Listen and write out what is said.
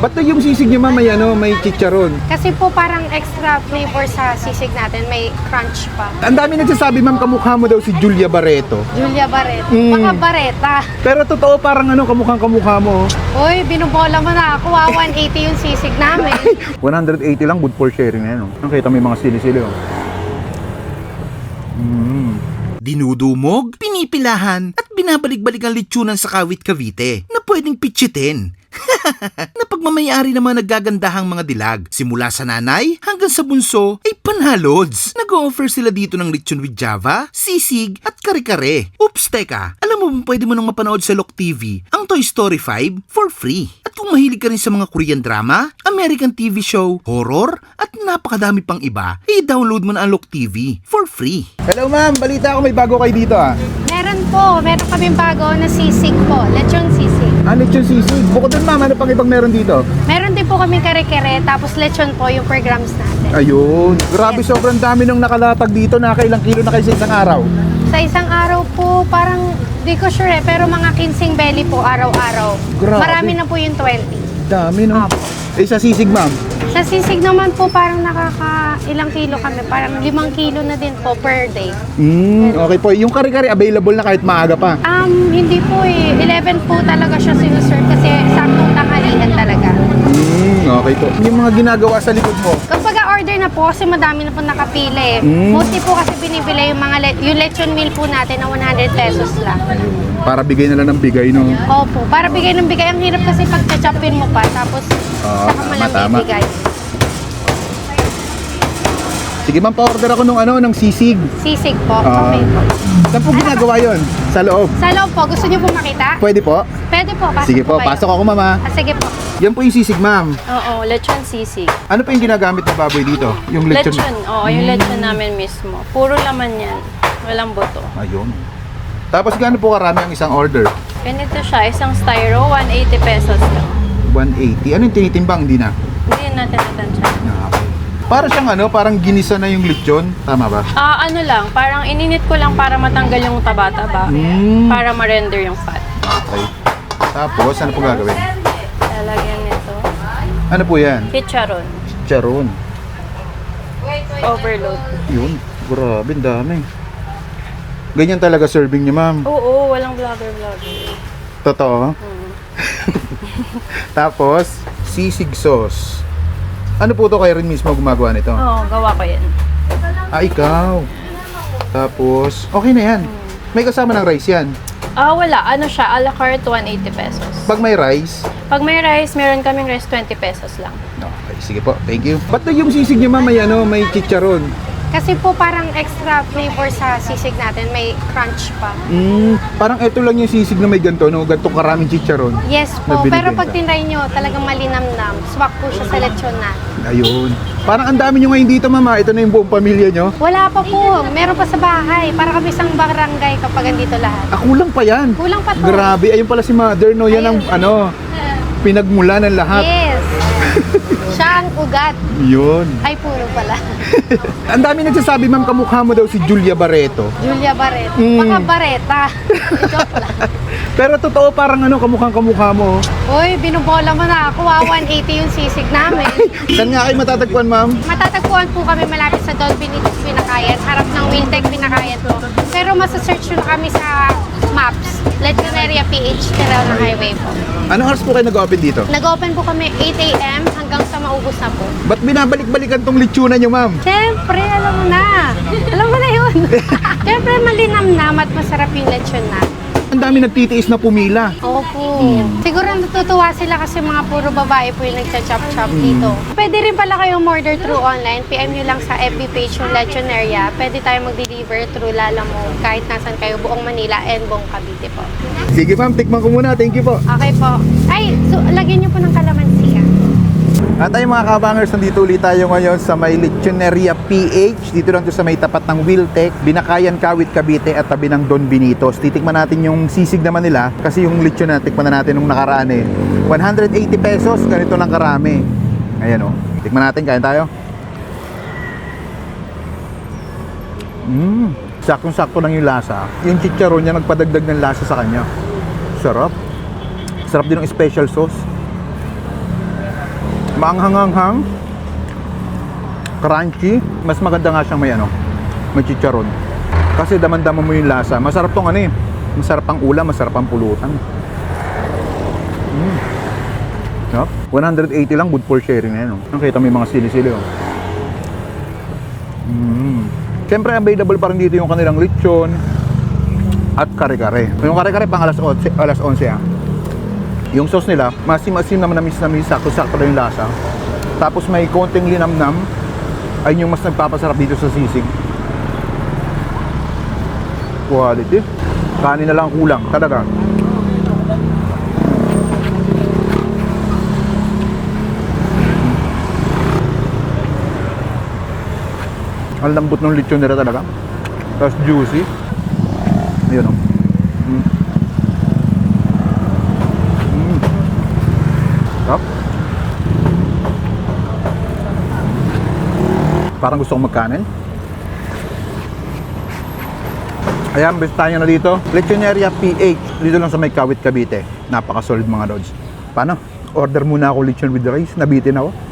Ba't na yung sisig niyo, ma'am, may chicharon? Kasi po parang extra flavor sa sisig natin, may crunch pa. Ang dami nagsasabi, ma'am, kamukha mo daw si Julia Barreto. Julia Barreto. Mm. Baka Barreta. Pero totoo, parang kamukhang-kamukha mo. Uy, binubola mo na ako. 180 yung sisig namin. 180 lang, good for sharing na yan. Nakita mo yung mga sili-sili. Dinudumog, pinipilahan, at binabalik-balik ang litsunan sa Kawit Cavite na pwedeng pitsitin. Napagmamayari naman naggagandahang mga dilag. Simula sa nanay hanggang sa bunso ay panhalods. Nag-o-offer sila dito ng lechon with java, sisig at kare-kare. Oops, teka, alam mo ba pwede mo nang mapanood sa Lock TV ang Toy Story 5 for free? At kung mahilig ka rin sa mga Korean drama, American TV show, horror, at napakadami pang iba, i-download mo na ang Lock TV for free. Hello, ma'am. Balita ako may bago kayo dito, Meron kaming bago na sisig po, lechon sisig. Lechon sisig. Bukod doon, ma'am, ano pang ibang meron dito? Meron din po kaming kare-kare, tapos lechon po yung per grams natin. Ayun. Grabe, sobrang dami nung nakalatag dito. Nakailang kilo na kayo sa isang araw? Sa isang araw po, parang, di ko sure pero mga 15 belly po araw-araw. Grabe. Marami na po yung 20. Dami, no? Opo. Sa sisig, ma'am? Sa sisig naman po, parang ilang kilo kami, parang 5 kilo na din po per day. Okay po. Yung kare-kare available na kahit maaga pa. Hindi po eh. 11 po talaga siya sinuserve kasi saktong tanghalian talaga. Okay po. Yung mga ginagawa sa likod mo? Kapag order na po, kasi madami na po nakapili. Mostly po kasi binibili yung lechon meal po natin na 100 pesos lang. Para bigay na lang ng bigay, no? Opo, para bigay ng bigay. Ang hirap kasi pag chachapin mo pa, tapos saka mo lang tama. bibigay. Sige, ma'am, pa-order ako ng sisig. Sisig po, okay po. Saan po ginagawa yon? Sa loob? Sa loob po, gusto niyo po makita? Pwede po? Pwede po, pasok Sige po, kayo. pasok ako, mama. Sige po. Yan po yung sisig, ma'am. Oo, lechon sisig. Ano pa yung ginagamit ng baboy dito? Yung lechon? Yung lechon namin mismo. Puro laman yan. Walang buto. Ayun. Tapos gaano po karami ang isang order? Ganito siya, isang styro, 180 pesos lang. 180. Ano yung tinitimbang? Hindi na. Hindi natin natansya. Okay. Para siyang parang ginisa na yung lechon. Tama ba? Ano lang, parang ininit ko lang para matanggal yung taba-taba. Para ma-render yung fat. Okay. Tapos, ano po gagawin? Lalagyan nito. Ano po yan? Chicharon. Charon. Overload. Yun. Grabe, ang dami. Ganyan talaga serving niyo, ma'am. Oo, walang vlogger. Totoo? Tapos, sisig sauce. Ano po to kayo rin mismo gumagawa nito? Oo, gawa ko yan. Ikaw. Tapos, okay na yan. May kasama ng rice yan. Wala. Ano siya, a la carte, 180 pesos. Pag may rice, Pag may rice, meron kaming rice 20 pesos lang. okay, sige po. Thank you. Ba't na yung sisig niyo, ma'am, may chicharon? Kasi po parang extra flavor sa sisig natin, may crunch pa. Parang ito lang yung sisig na may ganito, no? Ganito karaming chicharon. Yes Na po, pero binibenta. pag tinry nyo, talagang malinamnam. Swak po siya sa lechon na. Ayun. Parang ang dami nyo ngayon dito, mama. Ito na yung buong pamilya nyo. Wala pa po, meron pa sa bahay. Para kami isang barangay kapag andito lahat. Kulang pa yan. Kulang pa to. Grabe. Ayun pala si mother, no? Yan ang, pinagmula ng lahat. Yes. Siya ang ugat. Yun. Ay, puro pala. Ang dami nagsasabi, ma'am, kamukha mo daw si Julia Barreto. Julia Barreto. Baka Barreta. Joke lang. Pero totoo, parang kamukha mo. Uy, binubola mo na ako. 180 yung sisig namin. Saan nga kayo matatagpuan, ma'am? Matatagpuan po kami malapit sa Don Benito Pinakayan, harap ng Wintec Pinakayan po. Pero masasearch nyo kami sa maps, Lechoneria PH, Terrell Highway po. Anong oras po kayo nag-open dito? Nag-open po kami 8 a.m. hanggang sa maubos na po. Ba't binabalik-balikan tong lechonan nyo, ma'am? Siyempre, alam mo na. Alam mo na yun. Siyempre, malinamnam at masarap yung lechon na. Ang dami nagtitiis na pumila. Opo. Siguro natutuwa sila kasi mga puro babae po yung nagcha-chop-chop dito. Pwede rin pala kayong order through online. PM nyo lang sa FB page yung Lechoneria. Pwede tayo mag-deliver through Lalamove kahit nasan kayo, buong Manila and buong Cavite po. Sige, ma'am. Tikman ko muna. Thank you po. Okay po. Ay, so lagyan nyo po ng kalamansi. At ay mga kabangers, nandito ulit tayo ngayon sa may Lechoneria PH. Dito lang to sa may tapat ng Wiltec, Binakayan, Kawit, Cavite at tabi ng Don Benitos. Titikman natin yung sisig naman nila kasi yung lechon na tikman na natin nung nakaraan 180 pesos, ganito lang karami. Ayan tikman natin, kain tayo. Saktong-sakto lang yung lasa. Yung chicharon niya nagpadagdag ng lasa sa kanya. Sarap. Sarap din ng special sauce. Maanghang-anghang. Crunchy. Mas maganda nga siyang may ano, may chicharon. Kasi daman-daman mo yung lasa. Masarap tong ano eh. Masarap ang ulam, masarap ang pulutan. Yup. 180 lang, good for sharing na yan. Oh. Nakita mo yung mga sili-sili. Oh. Siyempre, available pa rin dito yung kanilang lechon at kare-kare. Yung kare-kare pang alas 11 ah. Yung sauce nila, masim-asim na manamis-namis, sakto-sakto na yung lasa. Tapos may konting linamnam. Ayun yung mas nagpapasarap dito sa sisig. Quality. Kanin na lang kulang, talaga. Ang lambot ng lechon nila talaga. Tapos juicy. Ayun o. Sarap. Parang gusto kong magkanin. Ayan, best tayo na dito. Lechoneria PH. Dito lang sa may Kawit, Cavite. Napaka-solid mga lods. Paano? Order muna ako lechon with rice. Nabitin ako.